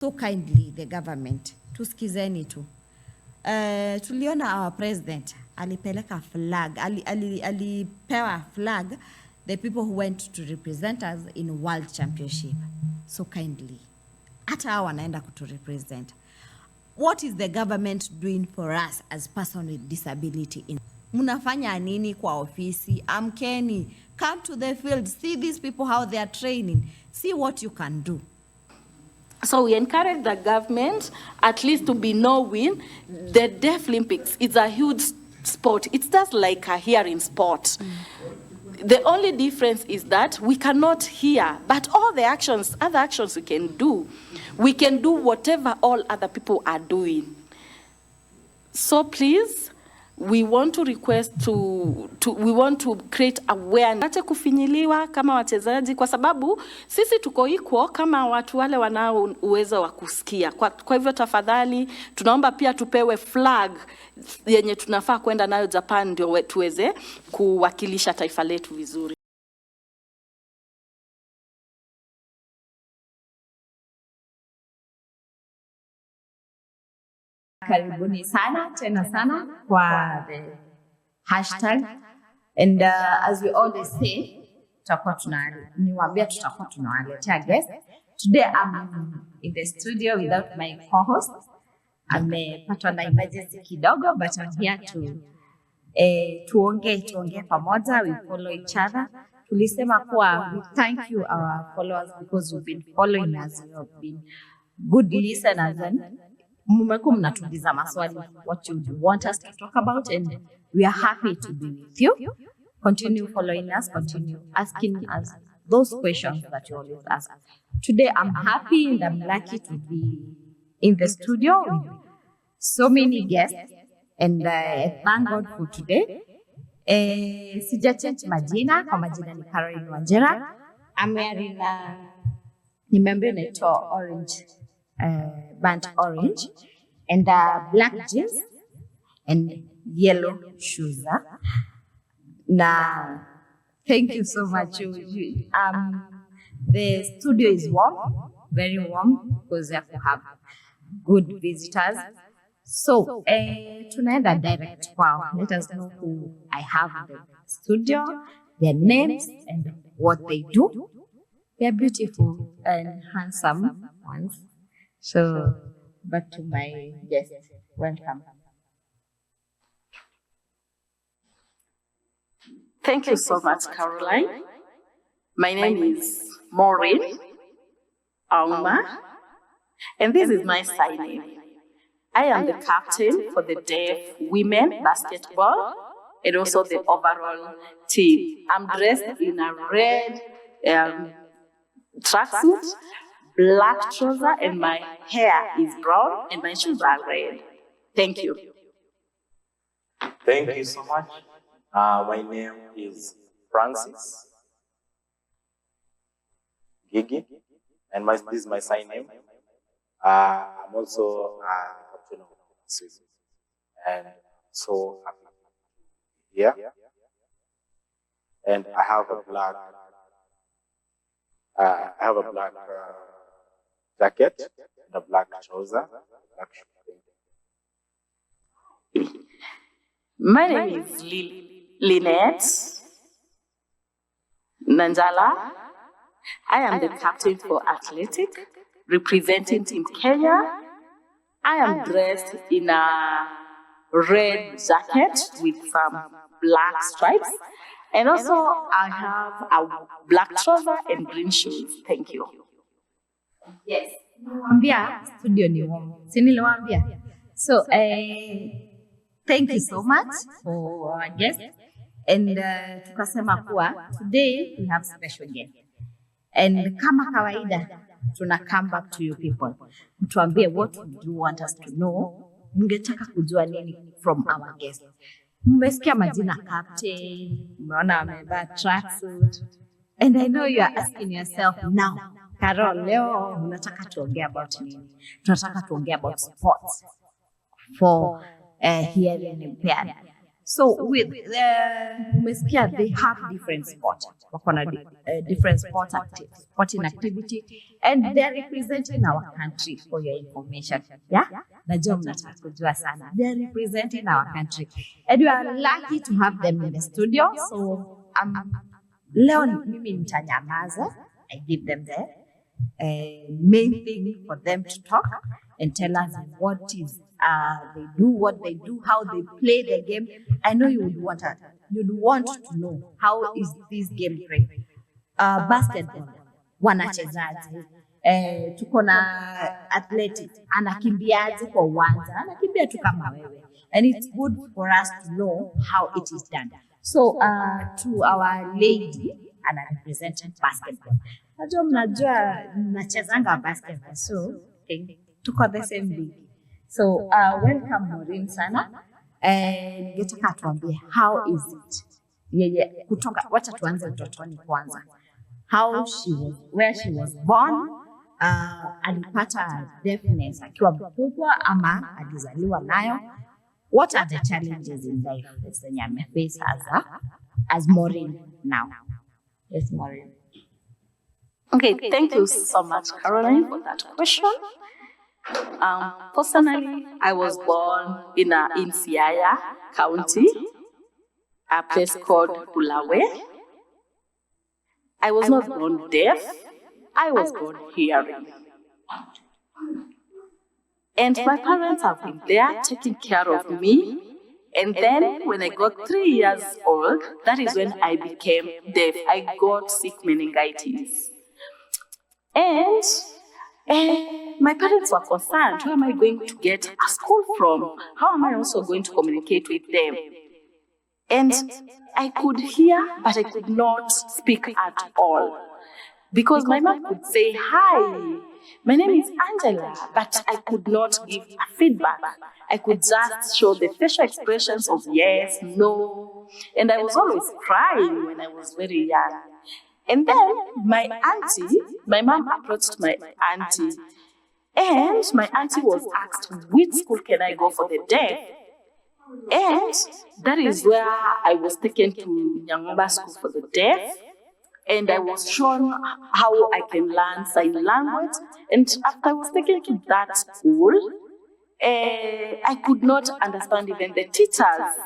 So kindly the government, tusikizeni tu. Tuliona our president alipeleka flag, alipewa flag the people who went to represent us in World Championship. So kindly, hata hao wanaenda kutu represent. What is the government doing for us as person with disability? Munafanya nini kwa ofisi? Amkeni, come to the field, see these people how they are training, see what you can do. So we encourage the government at least to be knowing the Deaflympics is a huge sport. It's just like a hearing sport. The only difference is that we cannot hear, but all the actions, other actions we can do. We can do whatever all other people are doing. So please, we want to request we want to create awareness. Acha kufinyiliwa kama wachezaji kwa sababu sisi tuko equal kama watu wale wanao uwezo wa kusikia. Kwa hivyo tafadhali tunaomba pia tupewe flag yenye tunafaa kwenda nayo Japan ndio tuweze kuwakilisha taifa letu vizuri. Karibuni sana tena sana kwa the hashtag, and as we always say, tutakuwa tunawaletea guest. Today I'm in the studio without my co-host. Amepatwa na emergency kidogo, but I'm here to tuongee pamoja, we follow each other. Tulisema kuwa we thank you our followers because you've been following us, you have been good listeners, and mmekuwa mnatuuliza maswali what you want us to talk about, and we are happy to be with you. Continue following us, continue asking us those questions that you always ask. Today I'm happy and I'm lucky to be in the studio with so many guests, and thank God for today. Sijachange majina, kwa majina ni Caroline Wanjera. Nimeambiwa naitwa Orange, burnt orange, and black jeans and yellow shoes. Now, thank you so much. The studio is warm, very warm, because we have to have good visitors. So, tunaenda direct. Wow, let us know who I have in the studio, their names, and what they do. They are beautiful and handsome ones. So, back to my guest. Welcome. Thank you so much, Caroline. My name is Maureen Auma, and this is my sign name. I am the captain for the Deaf Women Basketball and also the overall team. I'm dressed in a red tracksuit, black trouser, and my hair is brown and my shoes are red. Thank you. Thank you so much. My name is Francis Gigi, and this is my sign name. I'm also captain of Swiss, and so happy to be here. And I have a black jacket and a black trouser. My name is Lynette Nanjala. I am the captain for athletic, representing Team Kenya. I am dressed in a red jacket with some black stripes. And also I have a black trouser and green shoes. Thank you. Yes. Studio ni warm. Siniliwaambia. So, thank you so much for our guest. And tukasema kuwa today we have special guest. And kama kawaida, tuna come back to you people. Mtuambie what would you want us to know? Mungetaka kujua nini from our guest. Mmesikia majina captain, mmeona amevaa tracksuit. And I know you are asking yourself now, Carol, leo unataka tuongea about nini? Tunataka tuongea about sports for hearing impaired. So with umesikia they have different sports, wako na different sporting activity, and they're representing our country for your information. Yeah, najua mnataka kujua sana. They're representing our country, and we are lucky to have them in the studio. So leo mimi nitanyamaza. I give them the main thing for them to talk and tell us what is they do, what they do, how they play the game. I know you would want to know how is this game played. Basketball, wanachezaje? Tuko na athletics, anakimbiaje kwa uwanja? Anakimbia tu kama wewe. And it's good for us to know how it is done. So to our lady, ana representing basketball. Najua mnajua nachezanga basketball, so tuko the same league. So welcome Maureen sana, and getaka tuambie how is it yeye kutoka, wacha tuanze utotoni kwanza, how she was, where she was born, alipata deafness akiwa mkubwa ama alizaliwa nayo, what are the challenges in life zenye ameface as Maureen now. Yes, Maureen. Okay, thank you so much, Caroline, for that question. Personally, I was born in Siaya County, a place called Bulawe. I was not born deaf, I was born hearing. And my parents have been there taking care of me. And then when I got 3 years old, that is when I became deaf. I got sick meningitis. And my parents were concerned, where am I going to get a school from? How am I also going to communicate with them? And I could hear, but I could not speak at all. Because my mom could say, hi, my name is Angela, but I could not give a feedback. I could just show the facial expressions of yes, no. And I was always crying when I was very young. And then my mom approached my auntie, and my auntie was asked, which school can I go for the deaf? And that is where I was taken to Nyang'ombe School for the Deaf, and I was shown how I can learn sign language. And after I was taken to that school, I could not understand even the teachers.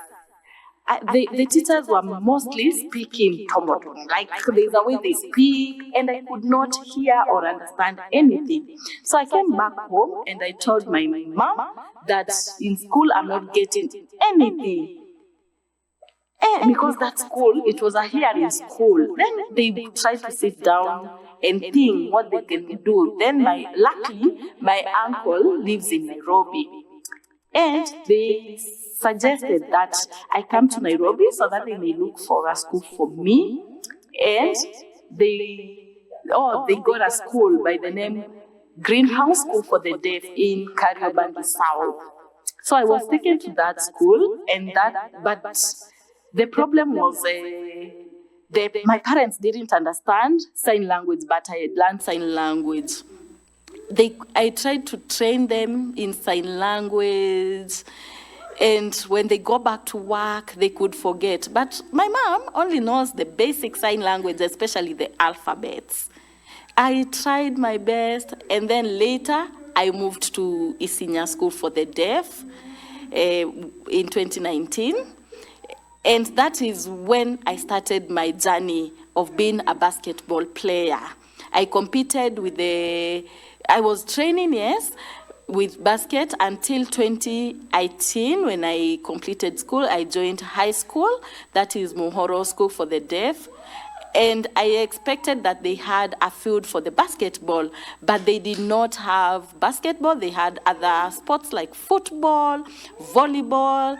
The teachers were mostly speaking Tomoton, like there's a way they speak, and I could not hear or understand anything. So I came back home and I told my mom that in school I'm not getting anything. And because that school, it was a hearing school. Then they tried to sit down and think what they can do. Then luckily, my uncle lives in Nairobi. And they suggested that I come to Nairobi so that they may look for a school for me. And they got a school by the name Greenhouse School for the Deaf in Kariobangi South. So I was taken to that school, but the problem was my parents didn't understand sign language, but I had learned sign language. I tried to train them in sign language, and when they go back to work, they could forget. But my mom only knows the basic sign language, especially the alphabets. I tried my best, and then later I moved to Isinya School for the Deaf in 2019. And that is when I started my journey of being a basketball player. I competed I was training, yes, with basket until 2018 when I completed school. I joined high school, that is Mohoro School for the Deaf. And I expected that they had a field for the basketball, but they did not have basketball. They had other sports like football, volleyball.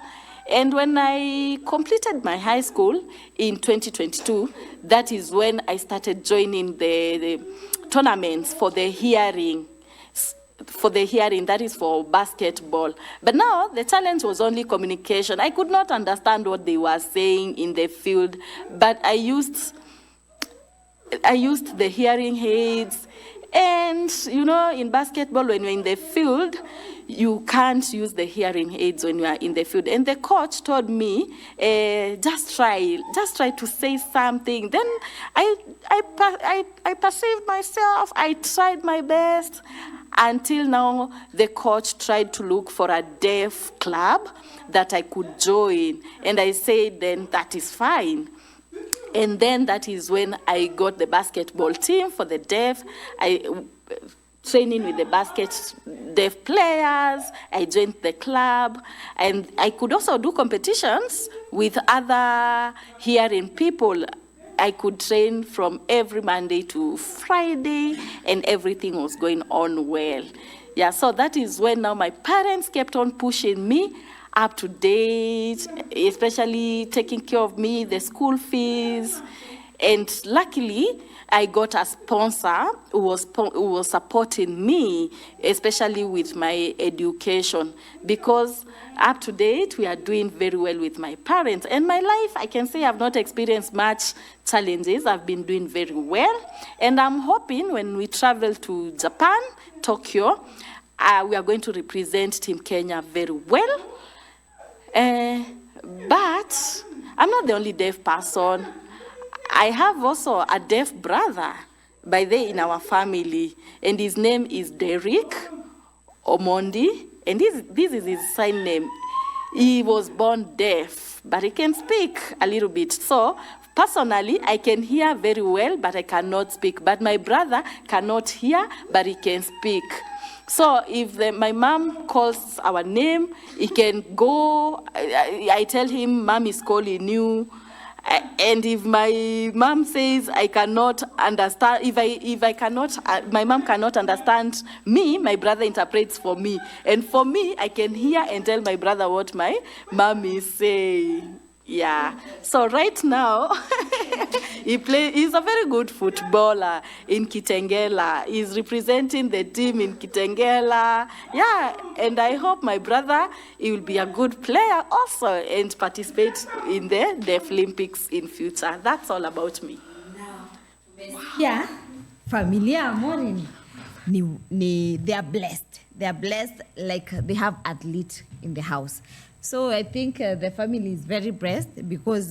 And when I completed my high school in 2022, that is when I started joining the tournaments for the hearing, that is for basketball. But now the challenge was only communication. I could not understand what they were saying in the field, but I used the hearing aids, And, you know, in basketball, when you're in the field, you can't use the hearing aids when you are in the field. And the coach told me, just try to say something. Then I perceived myself, I tried my best, until now the coach tried to look for a deaf club that I could join. And I said, then that is fine. And then that is when I got the basketball team for the deaf. Training with the deaf players. I joined the club. And I could also do competitions with other hearing people. I could train from every Monday to Friday, and everything was going on well. Yeah, so that is when now my parents kept on pushing me up to date, especially taking care of me, the school fees. And luckily, I got a sponsor who was supporting me, especially with my education, because up to date, we are doing very well with my parents. And my life, I can say I've not experienced much challenges. I've been doing very well. And I'm hoping when we travel to Japan, Tokyo, we are going to represent Team Kenya very well. But I'm not the only deaf person. I have also a deaf brother in our family, and his name is Derek Omondi, and this is his sign name. He was born deaf, but he can speak a little bit. So personally, I can hear very well, but I cannot speak. But my brother cannot hear, but he can speak. So if my mom calls our name, he can go. I tell him, Mom is calling you. And if my mom says I cannot understand, if I cannot, my mom cannot understand me, my brother interprets for me. And for me, I can hear and tell my brother what my mom is saying. Yeah. So right now, he's a very good footballer in Kitengela. He's representing the team in Kitengela. Yeah. And I hope my brother, he will be a good player also and participate in the Deaflympics in future. That's all about me. Yeah, familia morning. They are blessed. They are blessed, like they have athletes in the house. So I think the family is very blessed because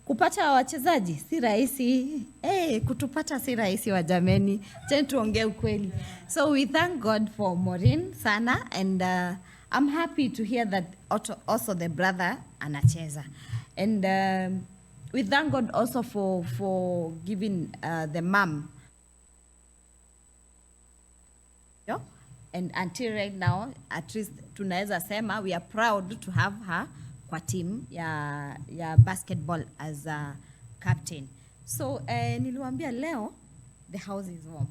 kupata wachezaji si rahisi. Kutupata si rahisi wajameni. Tena tuongee ukweli. So we thank God for Maureen sana, and I'm happy to hear that also the brother anacheza. And we thank God also for giving the mom. And until right now, at least tunaweza sema we are proud to have her kwa team ya basketball as a captain. So niliwaambia leo the house is warm.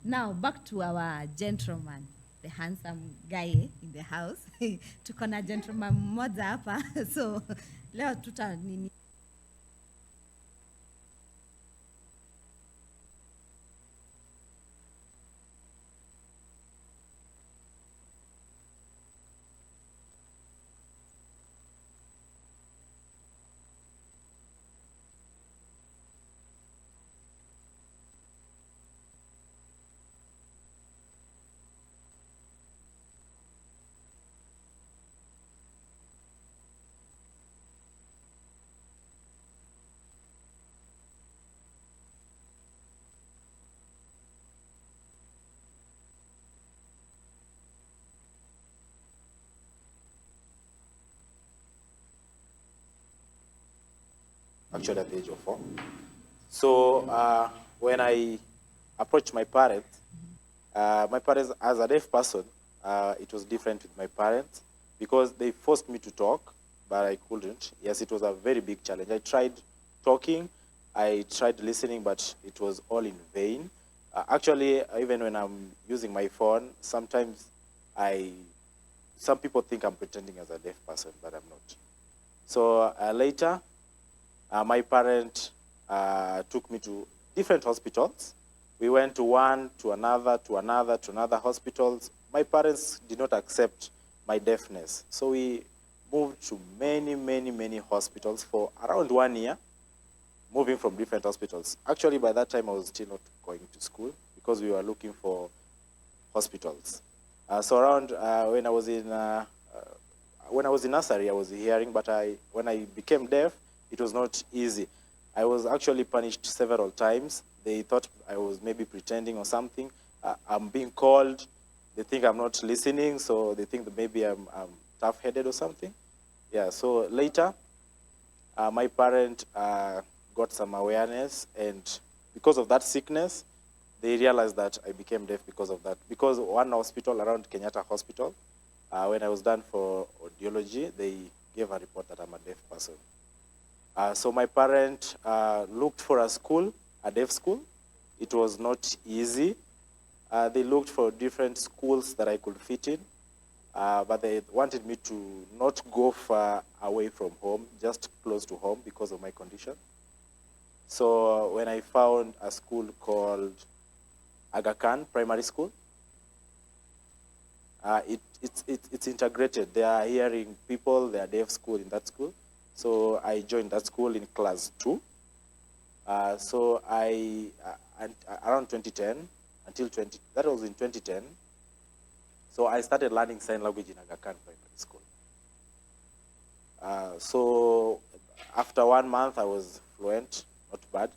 Now back to our gentleman, the handsome guy in the house. Tuko na gentleman mmoja hapa. So leo nini. Actually at the age of 4. So when I approached my parents as a deaf person, it was different with my parents because they forced me to talk, but I couldn't. Yes, it was a very big challenge. I tried talking, I tried listening, but it was all in vain. Actually, even when I'm using my phone, sometimes some people think I'm pretending as a deaf person, but I'm not. So later, my parents took me to different hospitals. We went to one, to another hospitals. My parents did not accept my deafness. So we moved to many hospitals for around 1 year, moving from different hospitals. Actually, by that time, I was still not going to school because because we were looking for hospitals. So around when I was in nursery, I was hearing, but when I became deaf, it was not easy. I was actually punished several times. They thought I was maybe pretending or something. I'm being called. They think I'm not listening, so they think that maybe I'm tough-headed or something. Yeah, so later, my parent got some awareness, and because of that sickness, they realized that I became deaf because of that. Because one hospital around Kenyatta Hospital, when I was done for audiology, they gave a report that I'm a deaf person. So my parent looked for a school, a deaf school. It was not easy. They looked for different schools that I could fit in, but they wanted me to not go far away from home, just close to home because of my condition. So when I found a school called Aga Khan Primary School, it's integrated. They are hearing people, they are deaf school in that school. So I joined that school in class 2. So around 2010, that was in 2010. So I started learning sign language in Aga Khan Primary School. So after 1 month, I was fluent, not bad.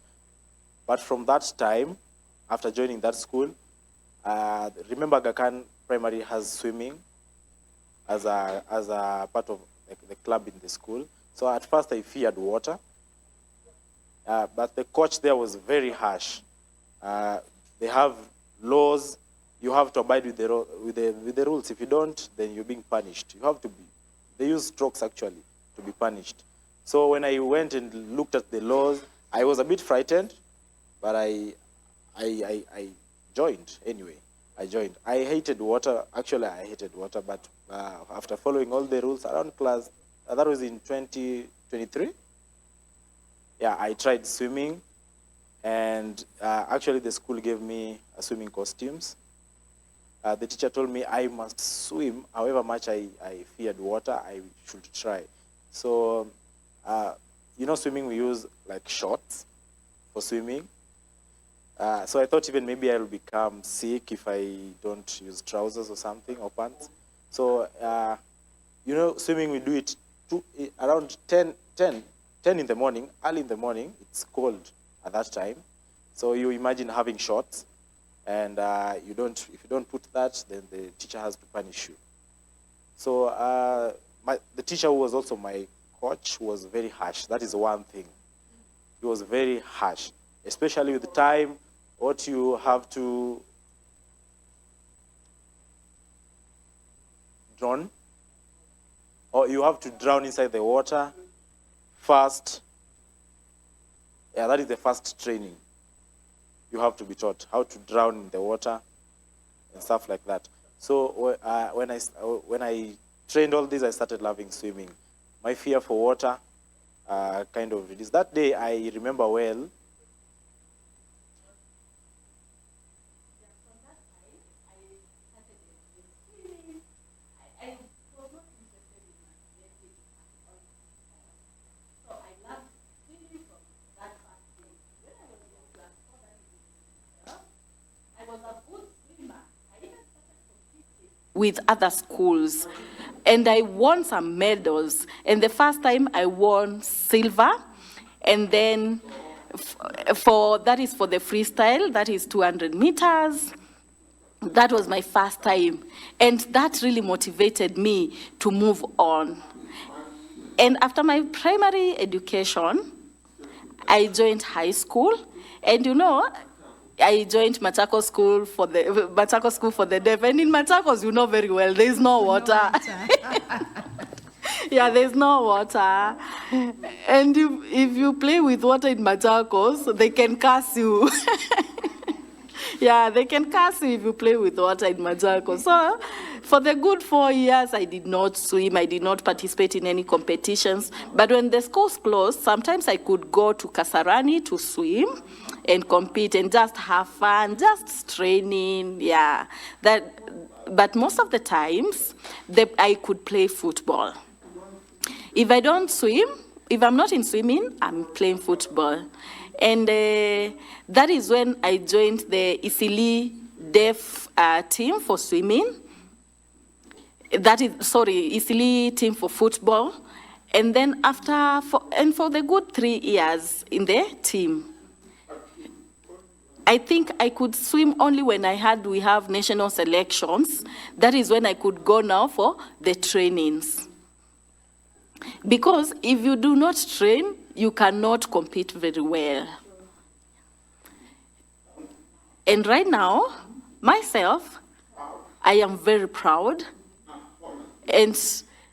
But from that time, after joining that school, remember Aga Khan Primary has swimming as a part of the club in the school. So at first I feared water, but the coach there was very harsh. They have laws. You have to abide with the rules. If you don't, then you're being punished. You have to be. They use strokes actually to be punished. So when I went and looked at the laws, I was a bit frightened, but I joined anyway. I joined. I hated water. Actually, I hated water, but after following all the rules around class, that was in 2023. Yeah, I tried swimming, and actually the school gave me swimming costumes. The teacher told me I must swim, however much I feared water, I should try. So, swimming, we use like shorts for swimming. So I thought even maybe I'll become sick if I don't use trousers or something, or pants. So, swimming, we do it around 10 in the morning, early in the morning. It's cold at that time. So you imagine having shorts, and if you don't put that, then the teacher has to punish you. So the teacher who was also my coach was very harsh. That is one thing. He was very harsh, especially with the time, what you have to drown, or you have to drown inside the water first. Yeah, that is the first training. You have to be taught how to drown in the water and stuff like that. So when I trained all this, I started loving swimming. My fear for water kind of reduced. That day, I remember well. With other schools, and I won some medals. And the first time I won silver, and then that is for the freestyle, that is 200 meters. That was my first time, and that really motivated me to move on. And after my primary education, I joined high school, and I joined Machakos School for the deaf. And in Machakos, very well, there is no water. Yeah, there's no water. And if you play with water in Machakos, they can curse you. Yeah, they can curse you if you play with water in Machakos. So for the good 4 years, I did not swim. I did not participate in any competitions. But when the schools closed, sometimes I could go to Kasarani to swim and compete and just have fun, just training, yeah. But most of the times, I could play football. If I don't swim, if I'm not in swimming, I'm playing football. And that is when I joined the Isili Deaf team for swimming. Isili team for football. And then for the good 3 years in the team. I think I could swim only when we have national selections. That is when I could go now for the trainings. Because if you do not train, you cannot compete very well. And right now, myself, I am very proud. And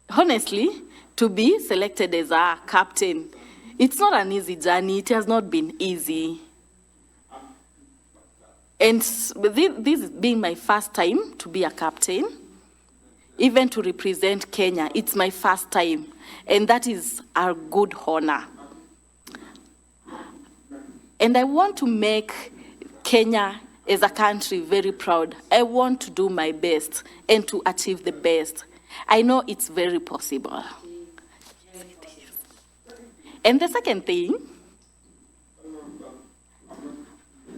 honestly, to be selected as a captain, it's not an easy journey. It has not been easy. And this being my first time to be a captain, even to represent Kenya, it's my first time. And that is a good honor. And I want to make Kenya as a country very proud. I want to do my best and to achieve the best. I know it's very possible. Yes, it is. And the second thing,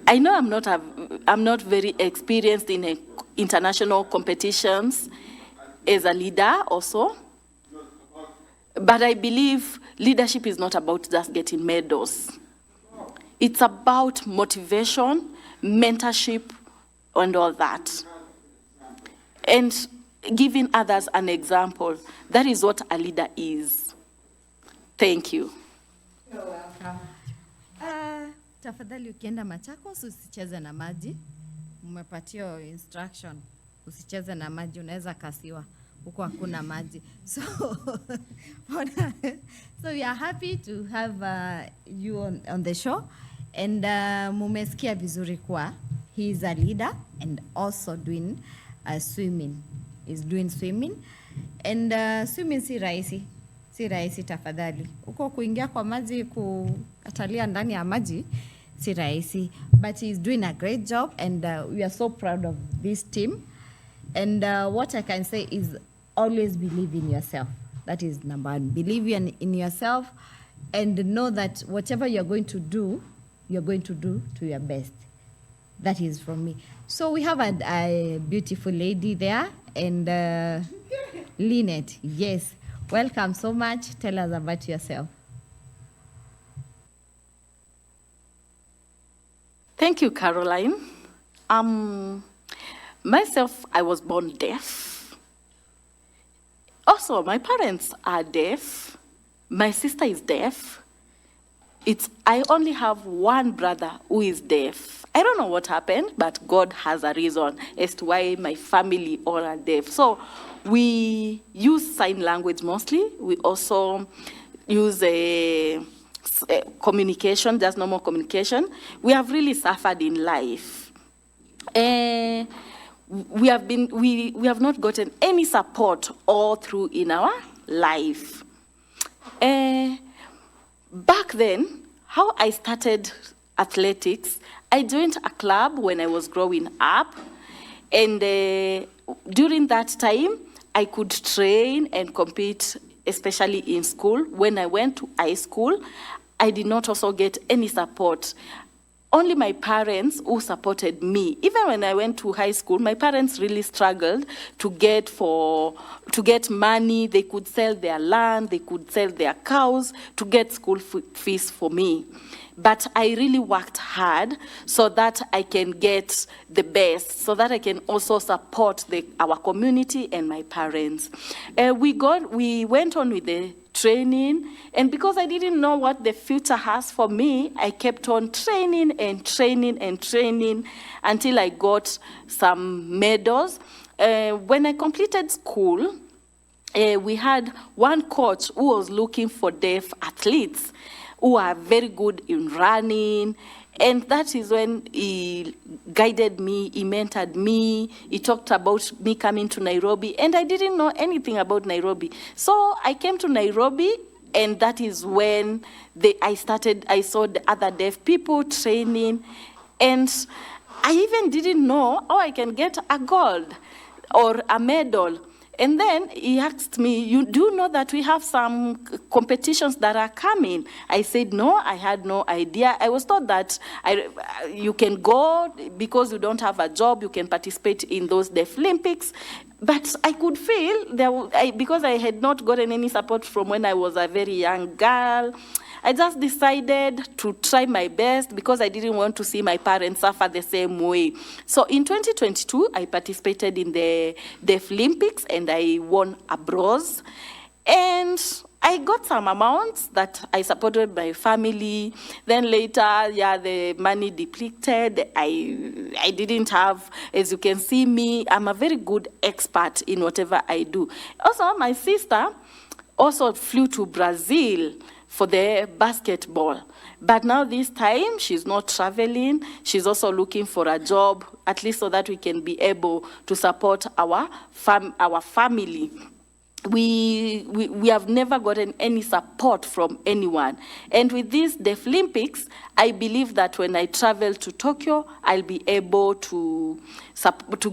I know I'm not very experienced in international competitions as a leader also, but I believe leadership is not about just getting medals. It's about motivation, mentorship, and all that. And giving others an example. That is what a leader is. Thank you. You're welcome. Tafadhali ukienda Machakos usicheze na maji. Umepatiwa instruction. Usicheze na maji, unaweza kasiwa. Huko hakuna maji. So we are happy to have you on the show. And mumesikia vizuri kwa he is a leader and also doing swimming. Is doing swimming. And swimming si rahisi tafadhali. Uko kuingia kwa maji, kukatalia ndani ya maji, si rahisi. But he's doing a great job and we are so proud of this team. And what I can say is always believe in yourself. That is number one. Believe in yourself and know that whatever you're going to do to your best. That is from me. So we have a beautiful lady there and Lynette, yes. Welcome so much. Tell us about yourself. Thank you, Caroline. Myself, I was born deaf. Also, my parents are deaf. My sister is deaf. I only have one brother who is deaf. I don't know what happened, but God has a reason as to why my family all are deaf. So we use sign language mostly. We also use communication, just normal communication. We have really suffered in life. We have not gotten any support all through in our life. Back then, how I started athletics, I joined a club when I was growing up. And during that time, I could train and compete, especially in school. When I went to high school, I did not also get any support. Only my parents who supported me. Even when I went to high school, my parents really struggled to get money. They could sell their land, they could sell their cows to get school fees for me. But I really worked hard so that I can get the best, so that I can also support our community and my parents. We went on with the training, and because I didn't know what the future has for me, I kept on training until I got some medals. When I completed school, we had one coach who was looking for deaf athletes who are very good in running. And that is when he guided me, he mentored me, he talked about me coming to Nairobi, and I didn't know anything about Nairobi. So I came to Nairobi, and that is when I saw the other deaf people training, and I even didn't know how I can get a gold or a medal. And then he asked me, you do know that we have some competitions that are coming? I said, no, I had no idea. I was told that you can go because you don't have a job, you can participate in those Deaflympics. But I could feel, because I had not gotten any support from when I was a very young girl, I just decided to try my best because I didn't want to see my parents suffer the same way. So in 2022, I participated in the Deaflympics and I won a bronze. And I got some amounts that I supported my family. Then later, the money depleted. I didn't have, as you can see me, I'm a very good expert in whatever I do. Also, my sister also flew to Brazil for the basketball. But now this time, she's not traveling. She's also looking for a job, at least so that we can be able to support our family. We have never gotten any support from anyone. And with this Deaflympics, I believe that when I travel to Tokyo, I'll be able to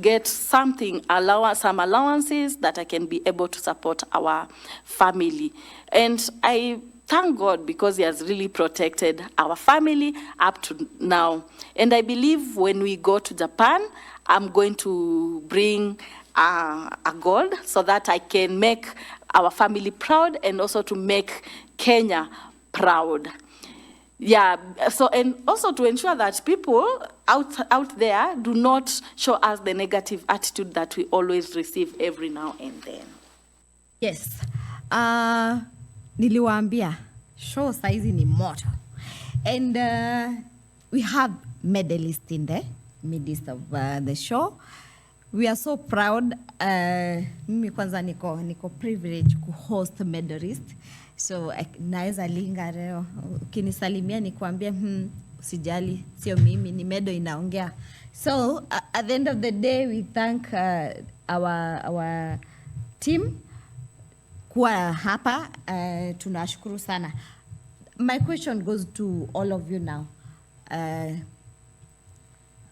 get some allowances that I can be able to support our family. And I thank God because he has really protected our family up to now. And I believe when we go to Japan, I'm going to bring a gold so that I can make our family proud and also to make Kenya proud. So and also to ensure that people out there do not show us the negative attitude that we always receive every now and then. Yes. Niliwaambia show saizi ni moto. And we have medalists in the midst of the show. We are so proud. Mimi kwanza niko privileged ku host medalist. So naweza linga leo. Ukinisalimia nikuambia usijali sio mimi ni medal inaongea. So at the end of the day we thank our team kuwa hapa. Tunashukuru sana. My question goes to all of you now.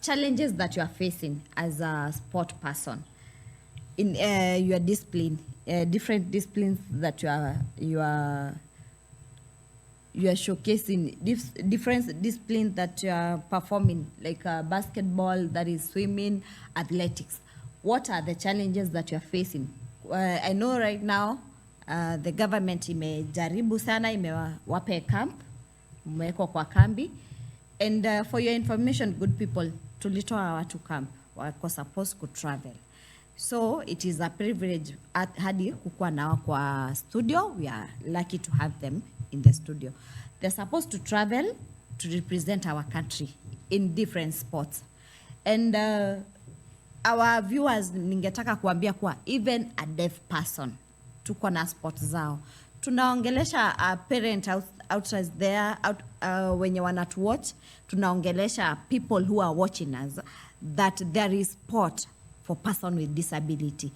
Challenges that you are facing as a sport person in your discipline, different disciplines that you are showcasing, different disciplines that you are performing, like basketball, that is swimming, athletics. What are the challenges that you are facing? I know right now the government imejaribu sana, imewape camp, mmewekwa kwa kambi. And for your information, good people, tulitoa watu camp, wako supposed to travel. So it is a privilege hadi kukua nao kwa studio. We are lucky to have them in the studio. They're supposed to travel to represent our country in different sports. And our viewers, ningetaka kuambia kuwa even a deaf person, tuko na sports zao. Tunaongelesha a parent outside there, wenye wanatu watch, tunaongelesha people who are watching us that there is sport for person with disability.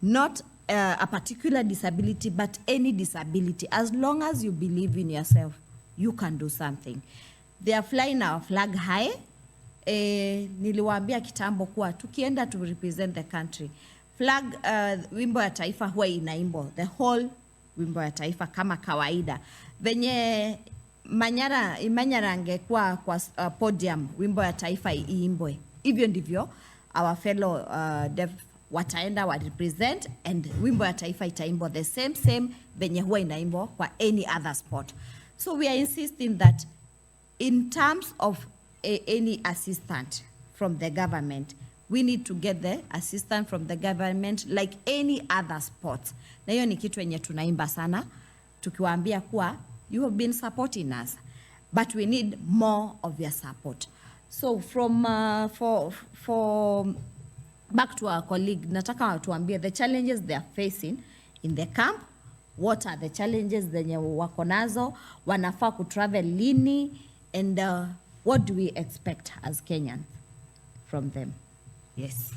Not a particular disability, but any disability. As long as you believe in yourself, you can do something. They are flying our flag high. Niliwaambia kitambo kuwa tukienda to represent the country. Flag, wimbo ya taifa huwa inaimbo. The whole wimbo ya taifa kama kawaida. Venye Manyara angekuwa kwa podium, wimbo ya taifa iimbwe. Hivyo ndivyo our fellow deaf wataenda wa represent, and wimbo ya taifa itaimbwa the same venye huwa inaimbwa kwa any other sport. So we are insisting that in terms of any assistant from the government, we need to get the assistance from the government like any other sport. Na hiyo ni kitu yenye tunaimba sana, tukiwaambia kuwa you have been supporting us, but we need more of your support. So from for back to our colleague, nataka tuambie the challenges they are facing in the camp. What are the challenges zenye wako nazo? Wanafaa kutravel lini? And what do we expect as Kenyans from them? Yes.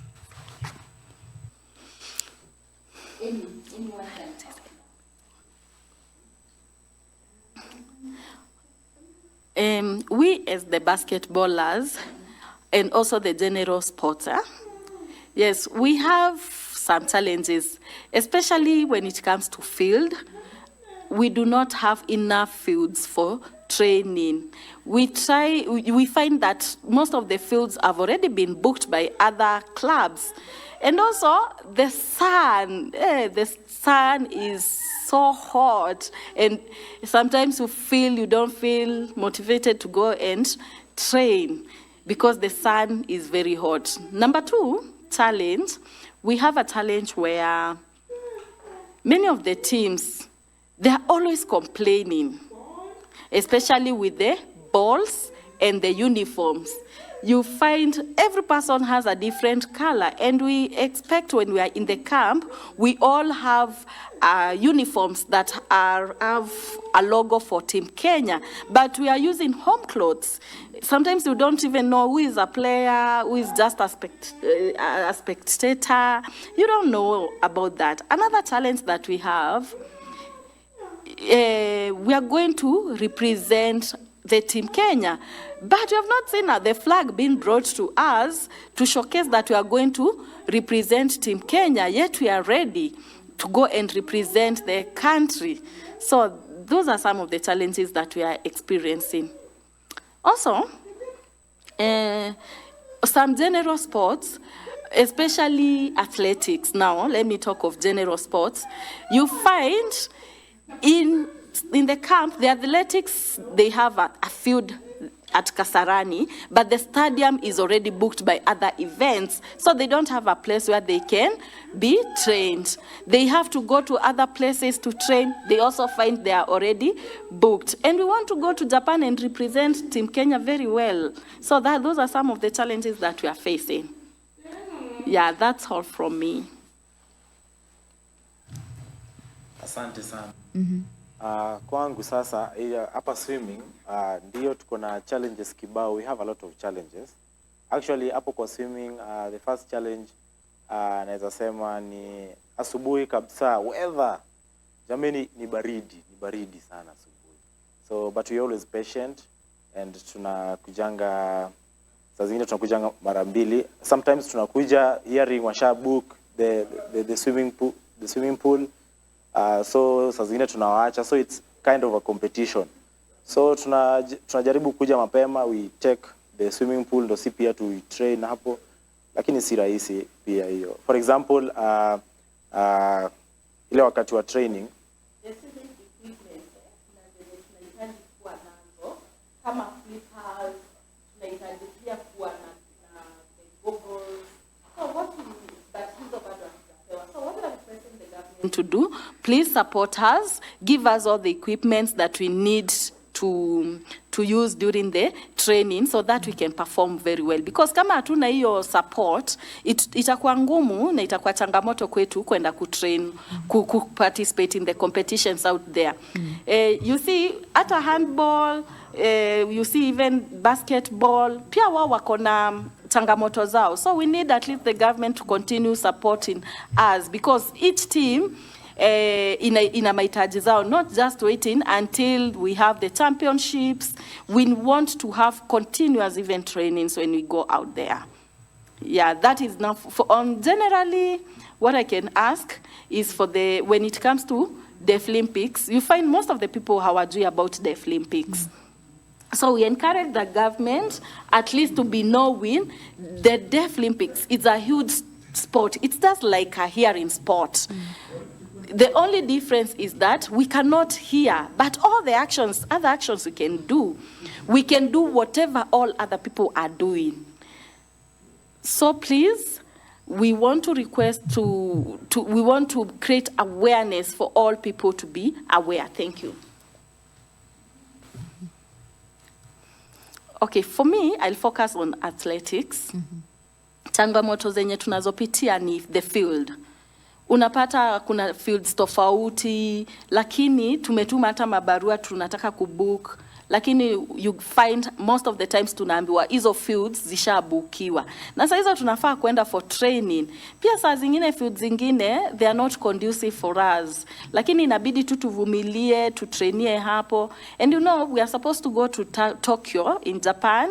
We as the basketballers and also the general sports, yes, we have some challenges, especially when it comes to field. We do not have enough fields for training. We find that most of the fields have already been booked by other clubs. And also the sun is so hot, and sometimes you don't feel motivated to go and train because the sun is very hot. Number 2 challenge, we have a challenge where many of the teams, they are always complaining, especially with the balls and the uniforms. You find every person has a different color, and we expect when we are in the camp, we all have uniforms that have a logo for Team Kenya, but we are using home clothes. Sometimes you don't even know who is a player, who is just a spectator. You don't know about that. Another challenge that we have, we are going to represent the Team Kenya, but we have not seen the flag being brought to us to showcase that we are going to represent Team Kenya, yet we are ready to go and represent the country. So those are some of the challenges that we are experiencing. Also, some general sports, especially athletics. Now, let me talk of general sports. You find in the camp, the athletics, they have a field at Kasarani, but the stadium is already booked by other events, so they don't have a place where they can be trained. They have to go to other places to train. They also find they are already booked. And we want to go to Japan and represent Team Kenya very well. So those are some of the challenges that we are facing. Yeah, that's all from me. Asante sana. Kwangu sasa hapa swimming ndio tuko na challenges kibao. We have a lot of challenges. Actually hapo kwa swimming the first challenge naweza sema ni asubuhi kabisa, weather jamani ni baridi sana asubuhi. So but we always patient, and tunakujanga saa zingine tunakujanga mara mbili. Sometimes tunakuja yearning washa book the swimming pool. So saa zingine tunawaacha, so it's kind of a competition. So tunajaribu kuja mapema, we check the swimming pool ndo si pia tu train hapo, lakini si rahisi pia hiyo. For example, ile wakati wa training kama flippers, tunahitaji pia kuwa na goggles. So what we need, but hizo bado hatujapewa. So what are we pressing the government to do? Please support us, give us all the equipments that we need to use during the training so that we can perform very well. Because kama hatuna hiyo support, itakuwa ngumu na itakuwa changamoto kwetu kwenda kutrain, participate in the competitions out there. You see, at a handball, you see even basketball, pia wao wako na changamoto zao. So we need at least the government to continue supporting us, because each team ina mahitaji zao, not just waiting until we have the championships. We want to have continuous event trainings when we go out there. Yeah, that is now generally what I can ask is for when it comes to Deaflympics, you find most of the people hawajui about Deaflympics. So we encourage the government at least to be knowing the Deaflympics. It's a huge sport. It's just like a hearing sport. The only difference is that we cannot hear, but all the other actions we can do. We can do whatever all other people are doing. So please, we want to request we want to create awareness for all people to be aware. Thank you. Okay, for me, I'll focus on athletics. Changamoto zenye tunazopitia ni the field. Unapata kuna fields tofauti, lakini tumetuma hata mabarua tunataka kubook, lakini you find most of the times tunaambiwa hizo fields zishabukiwa. Na saa hizo tunafaa kwenda for training. Pia saa zingine fields zingine they are not conducive for us. Lakini inabidi tu tuvumilie, tutrainie hapo. And you know, we are supposed to go to Tokyo in Japan,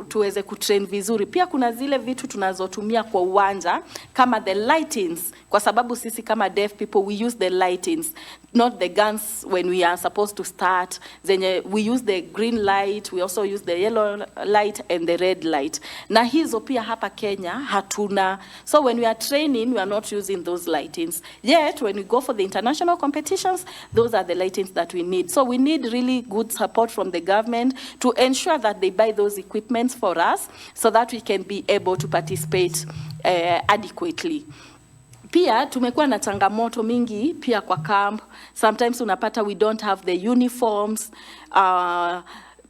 tuweze kutrain vizuri. Pia kuna zile vitu tunazotumia kwa uwanja kama the lightings, kwa sababu sisi kama deaf people we use the lightings, not the guns when we are supposed to start. Zenye we use the green light, we also use the yellow light and the red light. Na hizo pia hapa Kenya hatuna. So when we are training, we are not using those lightings. Yet when we go for the international competitions, those are the lightings that we need. So we need really good support from the government to ensure that they buy those equipments for us so that we can be able to participate adequately. Pia tumekuwa na changamoto mingi pia kwa camp. Sometimes unapata we don't have the uniforms.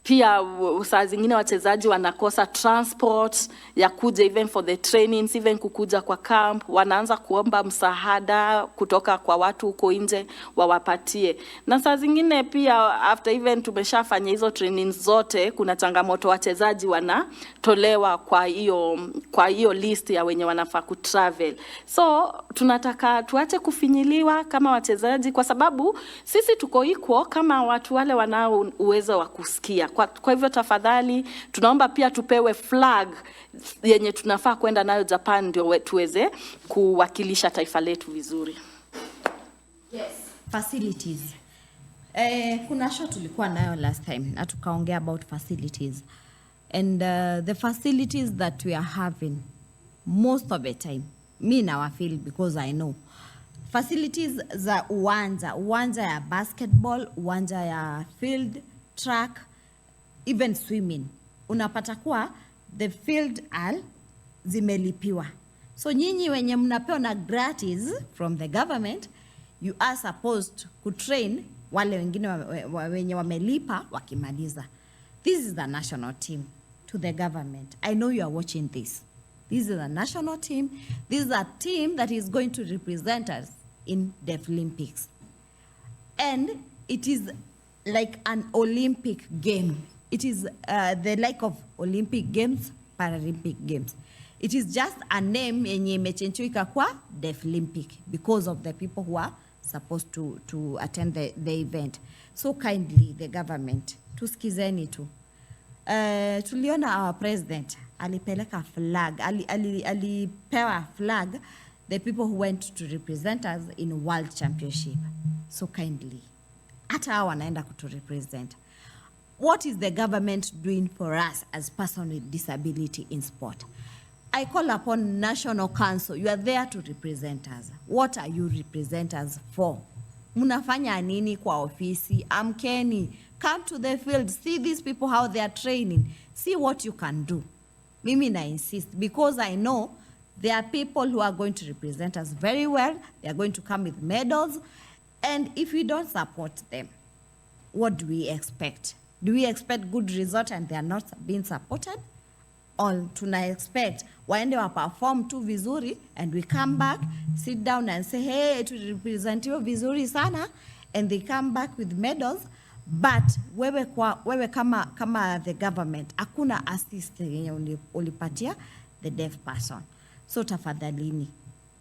Pia saa zingine wachezaji wanakosa transport ya kuja even for the trainings, even kukuja kwa camp. Wanaanza kuomba msaada kutoka kwa watu huko nje wawapatie. Na saa zingine pia after even tumeshafanya hizo trainings zote, kuna changamoto wachezaji wanatolewa kwa hiyo list ya wenye wanafaa kutravel. So tunataka tuache kufinyiliwa kama wachezaji, kwa sababu sisi tuko equal kama watu wale wanao uwezo wa kusikia. Kwa hivyo tafadhali tunaomba pia tupewe flag yenye tunafaa kwenda nayo Japan ndio tuweze kuwakilisha taifa letu vizuri. Yes, facilities. Kuna show tulikuwa nayo last time na tukaongea about facilities. And the facilities that we are having most of the time, me now I feel, because I know facilities za uwanja ya basketball, uwanja ya field track, even swimming, unapata kuwa the field all zimelipiwa. So nyinyi wenye mnapewa na gratis from the government, you are supposed to train wale wengine wenye wamelipa wakimaliza. This is the national team to the government. I know you are watching this. This is a national team. This is a team that is going to represent us in Deaflympics. And it is like an Olympic game. It is the like of Olympic Games, Paralympic Games. It is just a name yenye imechenchuika kwa Deaflympic because of the people who are supposed to attend the event. So kindly, the government, tusikizeni tu. Tuliona our president alipeleka flag, alipewa flag the people who went to represent us in World Championship. So kindly, hata hawa wanaenda kutu represent. What is the government doing for us as person with disability in sport? I call upon National Council. You are there to represent us. What are you represent us for? Munafanya nini kwa ofisi? Amkeni. Come to the field. See these people how they are training. See what you can do. Mimi na insist because I know there are people who are going to represent us very well. They are going to come with medals. And if we don't support them, what do we expect? Do we expect good result and they are not being supported? Or tuna expect waende wa perform tu vizuri and we come back, sit down and say, hey, to represent you vizuri sana, and they come back with medals, but wewe kama the government, hakuna assist yenye ulipatia the deaf person. So tafadhalini,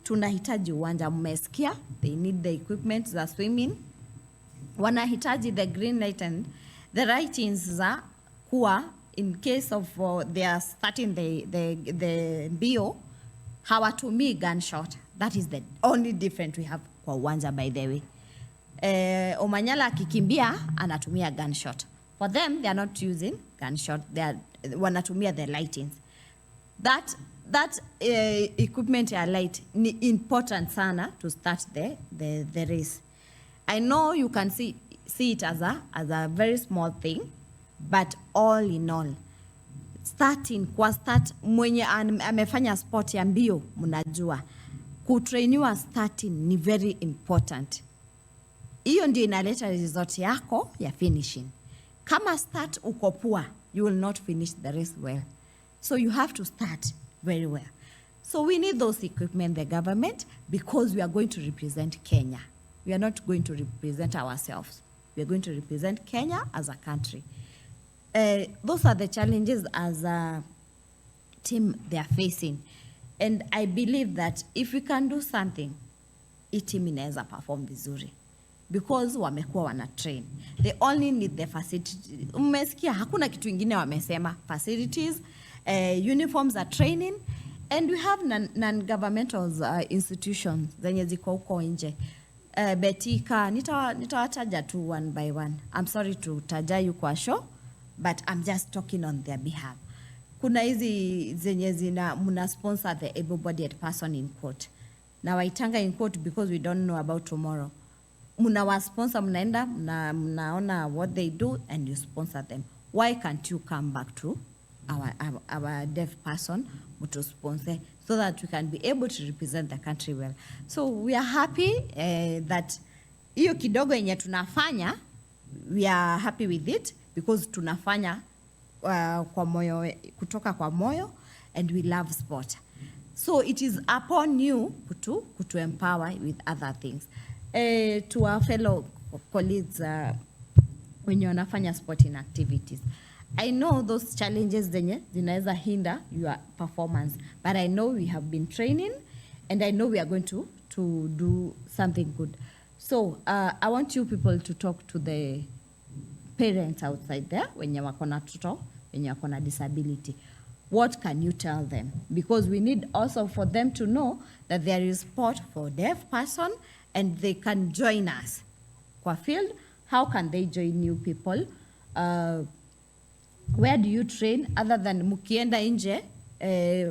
tunahitaji uwanja, mmesikia, they need the equipment za swimming, wanahitaji the green light and the writings za kuwa in case of they are starting the bio, hawatumii gunshot. That is the only difference we have kwa uwanja, by the way. Omanyala akikimbia anatumia gunshot. For them, they are not using gunshot. They are wanatumia the lightings. That equipment ya light ni important sana to start the race. I know you can see it as a very small thing, but all in all, mwenye amefanya sport ya mbio mnajua kutrainiwa starting ni very important. Hiyo ndio inaleta result yako ya finishing. Kama start uko poor, you will not finish the race well. So you have to start very well. So we need those equipment, the government, because we are going to represent Kenya. We are not going to represent ourselves. we are going to represent Kenya as a country. Those are the challenges as a team they are facing. And I believe that if we can do something, hii team inaweza perform vizuri. Because wamekuwa wana train. They only need the facilities. Umesikia hakuna kitu ingine wamesema. Facilities, uniforms are training, and we have non-governmental institutions zenye ziko huko nje. Betika, nitawataja tu one by one. I'm sorry to taja you kwa show, but I'm just talking on their behalf. Kuna hizi zenye muna sponsor the able-bodied person in court. Na waitanga in court because we don't know about tomorrow. Muna wa sponsor, mnaenda, mnaona what they do, and you sponsor them. Why can't you come back to our deaf person to sponsor so that we can be able to represent the country well? So we are happy that hiyo kidogo yenye tunafanya, we are happy with it because tunafanya kwa moyo, kutoka kwa moyo, and we love sport. So it is upon you to empower with other things. To our fellow colleagues, when you wanafanya sporting activities, I know those challenges zinaweza hinder your performance, but I know we have been training, and I know we are going to do something good. So I want you people to talk to the parents outside there when you wako na toto, when you wako na disability. What can you tell them? Because we need also for them to know that there is sport for deaf person, and they can join us. Kwa field, how can they join new people? Where do you train other than mukienda nje?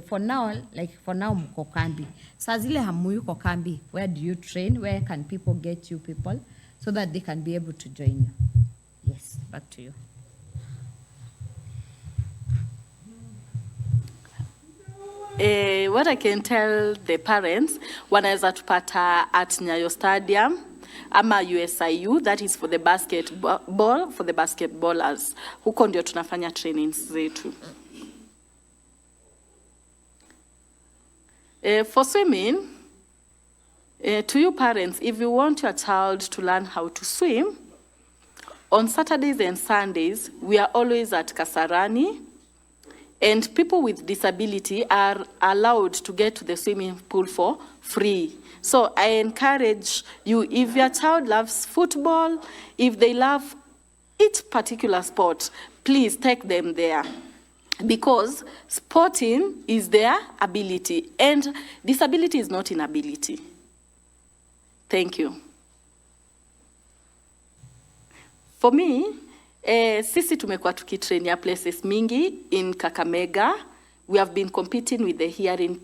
For now mko kambi. Saa zile hamuyuko kambi, where do you train? Where can people get you people so that they can be able to join you? Yes, back to you. What I can tell the parents, wanaweza tupata at Nyayo Stadium ama USIU, that is for the basketball, for the basketballers. Huko ndio tunafanya trainings zetu. For swimming, to you parents, if you want your child to learn how to swim, on Saturdays and Sundays, we are always at Kasarani, and people with disability are allowed to get to the swimming pool for free. So I encourage you, if your child loves football, if they love each particular sport, please take them there. Because sporting is their ability, and disability is not inability. Thank you. For me, sisi tumekuwa tukitrainia places mingi in Kakamega. We have been competing with the hearing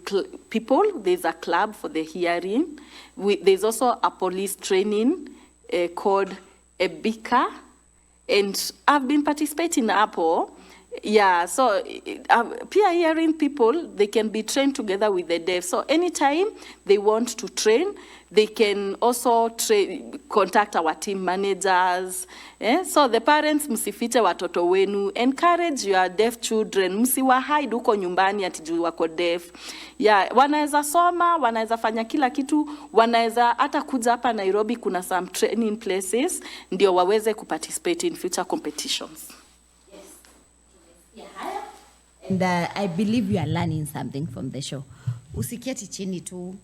people. There's a club for the hearing. There's also a police training called Ebika. And I've been participating in Apple. Yeah, so peer hearing people, they can be trained together with the deaf. So anytime they want to train, they can also contact our team managers. So the parents, msifiche watoto wenu. Encourage your deaf children. Msiwahide huko nyumbani ati juu wako deaf. Yeah, wanaweza soma, wanaweza fanya kila kitu, wanaweza hata kuja hapa Nairobi, kuna some training places, ndio waweze kuparticipate in future competitions. And I believe you are learning something from the show. Usiketi chini tu.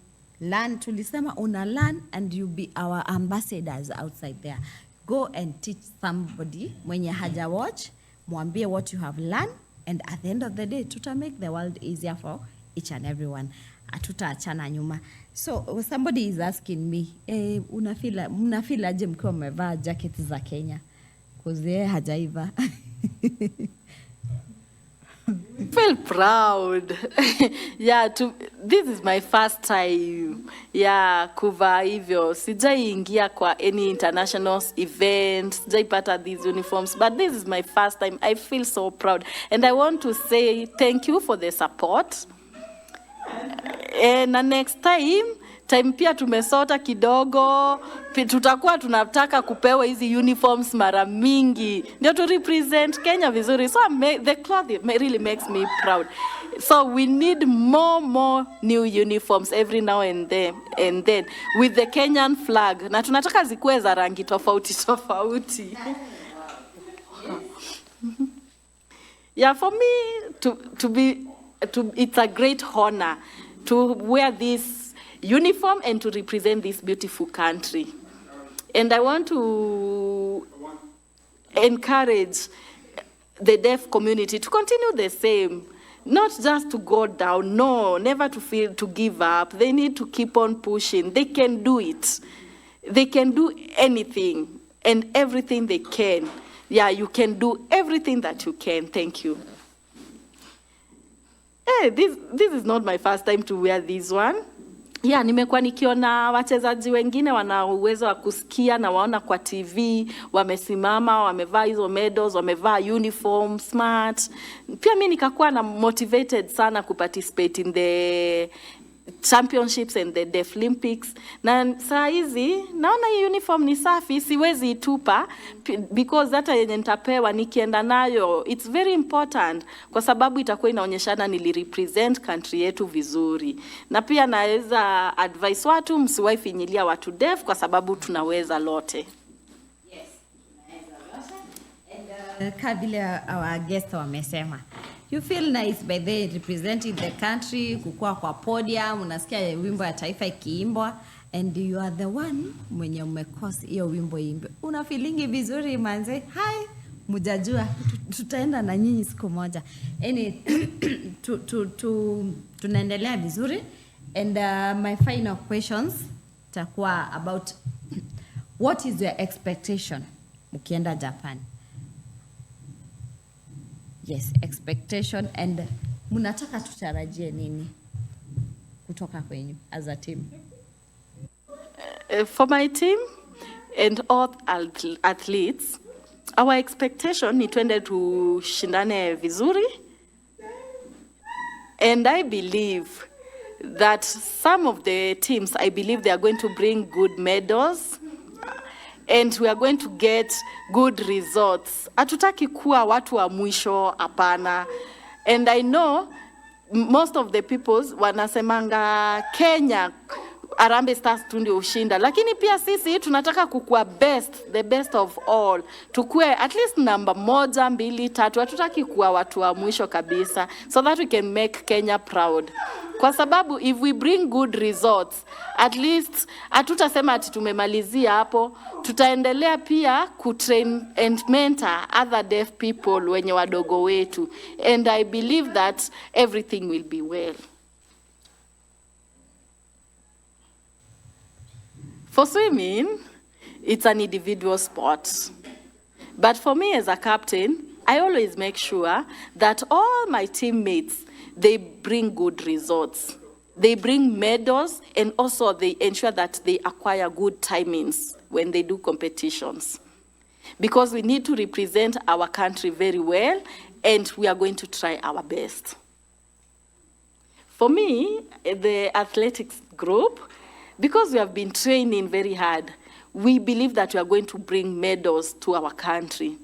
Learn, tulisema una learn, and you be our ambassadors outside there. Go and teach somebody mwenye haja watch, mwambie what you have learned, and at the end of the day, tuta make the world easier for each and everyone. Atuta achana nyuma. So somebody is asking me, unafeel aje mkiwa mmevaa jacket za Kenya? Kuzie hajaiva. Feel proud. Yeah, this is my first time. Yeah, kuva hivyo. Sijai ingia kwa any international event. Sijai pata these uniforms. But this is my first time. I feel so proud. And I want to say thank you for the support. Na next time pia tumesota kidogo, tutakuwa tunataka kupewa hizi uniforms mara mingi ndio to represent Kenya vizuri. So the cloth really makes me proud. So we need more new uniforms every now and then with the Kenyan flag. Na tunataka zikuwe za rangi tofauti. Yeah, for me it's a great honor to wear this uniform and to represent this beautiful country. And I want to encourage the deaf community to continue the same, not just to go down, no, never to give up. They need to keep on pushing. They can do it. They can do anything and everything they can. Yeah, you can do everything that you can. Thank you. Hey, this is not my first time to wear this one. Yeah, nimekuwa nikiona wachezaji wengine wana uwezo wa kusikia na waona kwa TV, wamesimama, wamevaa hizo medals, wamevaa uniform, smart. Pia mimi nikakuwa na motivated sana kuparticipate in the championships and the Deaflympics. Na saa hizi naona hii uniform ni safi, siwezi itupa because hata yenye nitapewa nikienda nayo it's very important kwa sababu itakuwa inaonyeshana nilirepresent country yetu vizuri. Na pia naweza advise watu msiwahi finyilia watu deaf kwa sababu tunaweza lote. Yes, tunaweza lote. And kabla our guest wamesema, you feel nice by the representing the country, kukua kwa podium, unasikia wimbo ya taifa ikiimbwa, and you are the one mwenye umekosa hiyo wimbo imbe. Una feelingi vizuri manze? Hi, mujajua tutaenda na nyinyi siku moja. Tunaendelea vizuri. And my final questions takuwa about what is your expectation ukienda Japan? Yes, expectation, and munataka tutarajie nini kutoka kwenyu as a team? For my team and all athletes, our expectation ni twende tushindane vizuri. And I believe that some of the teams, I believe they are going to bring good medals. And we are going to get good results. Hatutaki kuwa watu wa mwisho, hapana. And I know most of the peoples wanasemanga Kenya Harambee Stars tu ndio ushinda, lakini pia sisi tunataka kukua best, the best of all. Tukue at least number 1, 2, 3. Hatutaki kuwa watu wa mwisho kabisa, so that we can make Kenya proud. Kwa sababu if we bring good results, at least hatutasema ati tumemalizia hapo, tutaendelea pia kutrain and mentor other deaf people wenye wadogo wetu. And I believe that everything will be well. For swimming, it's an individual sport. But for me as a captain, I always make sure that all my teammates, they bring good results. They bring medals, and also they ensure that they acquire good timings when they do competitions. Because we need to represent our country very well, and we are going to try our best. For me, the athletics group, because we have been training very hard, we believe that we are going to bring medals to our country.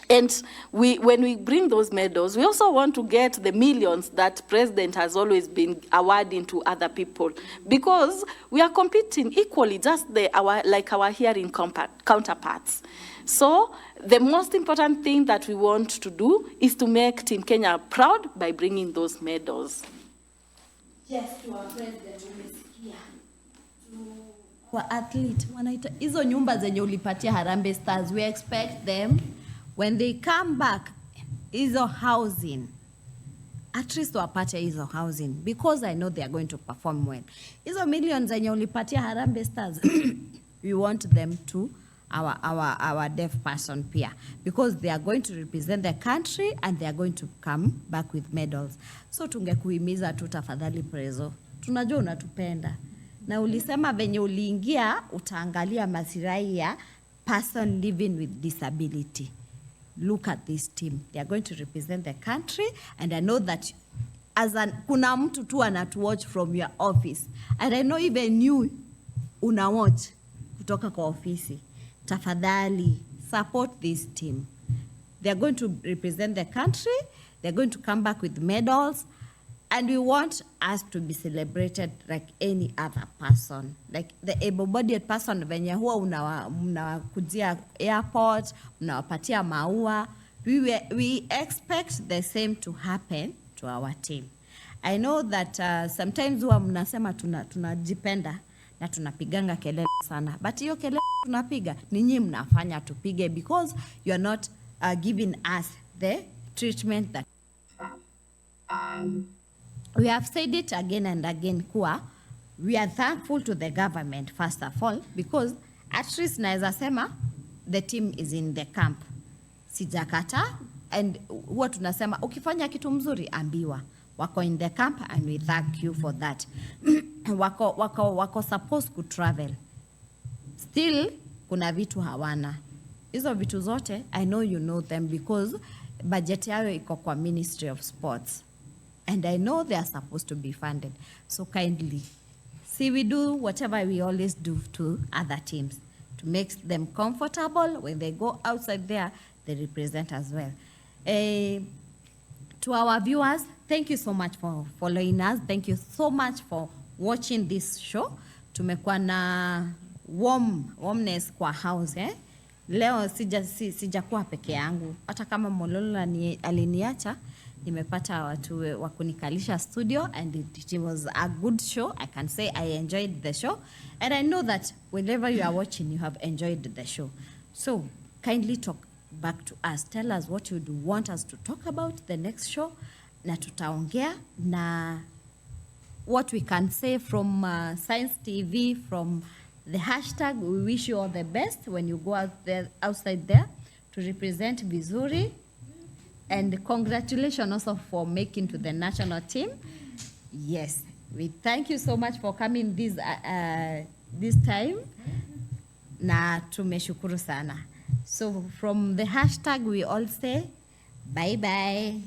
And when we bring those medals, we also want to get the millions that President has always been awarding to other people, because we are competing equally, just like our hearing counterparts. So the most important thing that we want to do is to make Team Kenya proud by bringing those medals. Yes, to our president, kwa athlete wanaita hizo nyumba zenye ulipatia Harambee Stars, we expect them when they come back hizo housing, at least wapate hizo housing, because I know they are going to perform well. Hizo millions zenye ulipatia Harambee Stars we want them to our deaf person pia, because they are going to represent the country and they are going to come back with medals. So tungekuhimiza tu tafadhali Prezo, tunajua unatupenda na ulisema venye uliingia utaangalia masirai ya person living with disability. Look at this team, they are going to represent the country, and I know that kuna mtu tu anatuwatch from your office, and I know even you unawatch kutoka kwa ofisi. Tafadhali support this team. They are going to represent the country, they are going to come back with medals, And we want us to be celebrated like any other person, like the able-bodied person. Venye huwa unawakujia airport, unawapatia maua. We expect the same to happen to our team. I know that sometimes huwa mnasema tunajipenda na tunapiganga kelele sana, but hiyo kelele tunapiga ninyi mnafanya tupige, because you are not giving us the treatment that we have said it again and again. Kuwa we are thankful to the government first of all, because at least naweza sema the team is in the camp. Sijakata, and huwa tunasema ukifanya kitu mzuri ambiwa wako in the camp, and we thank you for that. wako supposed to travel, still kuna vitu hawana. Hizo vitu zote I know you know them, because budget yao iko kwa Ministry of Sports, and I know they are supposed to be funded. So kindly, see, we do whatever we always do to other teams to make them comfortable. When they go outside there, they represent as well. To our viewers, thank you so much for following us. Thank you so much for watching this show. Tumekuwa na warmness kwa house, eh? Leo sijakuwa peke yangu. Hata kama Mololo aliniacha, nimepata watu wa kunikalisha studio, and it was a good show. I can say I enjoyed the show, and I know that whenever you are watching, you have enjoyed the show. So kindly talk back to us. Tell us what you do want us to talk about the next show, na tutaongea, na what we can say from Science TV, from the hashtag. We wish you all the best when you go outside there to represent vizuri, and congratulations also for making to the national team. Yes, we thank you so much for coming this time, na tumeshukuru sana. So from the hashtag we all say bye bye.